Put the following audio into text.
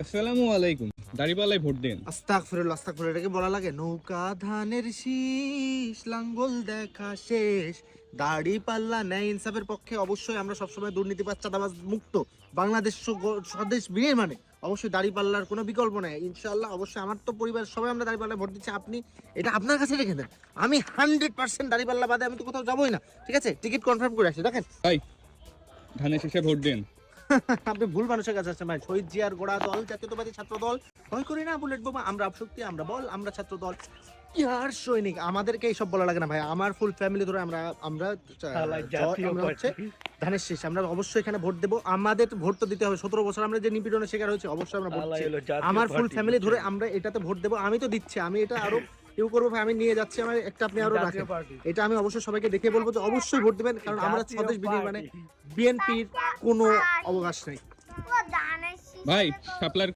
আসসালামু আলাইকুম। দাড়িপাল্লায় ভোট দেন। আস্তাগফিরুল্লাহ আস্তাগফিরুল্লাহ, এটাকে বলা লাগে? নৌকা ধানের শীষ লাঙ্গল দেখা শেষ, দাড়ি পাল্লা ন্যায় ইনসাফের পক্ষে অবশ্যই আমরা সবসময় দুর্নীতিবাজ চাঁদাবাজ মুক্ত বাংলাদেশ স্বদেশ বিয়ে মানে অবশ্যই দাড়ি পাল্লার কোনো বিকল্প নাই ইনশাআল্লাহ। অবশ্যই আমার তো পরিবার সবাই আমরা দাড়ি পাল্লায় ভোট দিচ্ছি, আপনি এটা আপনার কাছে রেখে দেন। আমি 100% দাড়ি পাল্লা বাদে আমি তো কোথাও যাবোই না, ঠিক আছে? টিকিট কনফার্ম করে আসি। দেখেন ভাই, ধানের শেষে ভোট দেন। আপনি ভুল মানুষের কাছে আসছেন ভাই। শহীদ জিয়ার গোড়া দল জাতীয়তাবাদী ছাত্র দল, ভয় করি না বুলেট বোমা, আমরা শক্তি, আমরা বল, আমরা ছাত্র দল, ইয়ার সৈনিক। আমাদেরকে এইসব বলা লাগে না ভাই। আমার ফুল ফ্যামিলি ধরে আমরা আমরা হচ্ছে ধানের শীষ। আমরা অবশ্যই এখানে ভোট দেবো। আমাদের ভোট তো দিতে হবে। 17 বছর আমরা যে নিপীড়নের শিকার হয়েছে, অবশ্যই আমরা ভোট দিচ্ছি। আমার ফুল ফ্যামিলি ধরে আমরা এটাতে ভোট দেবো। আমি তো দিচ্ছি, আমি এটা আরো ইউ করবো ভাই। আমি নিয়ে যাচ্ছি আমার একটা, আপনি আরো রাখেন। এটা আমি অবশ্যই সবাইকে দেখে বলবো যে অবশ্যই ভোট দিবেন, কারণ আমরা স্বদেশ বিনির্মাণে বিএনপির কোনো অবকাশ নেই ভাই, শাপলার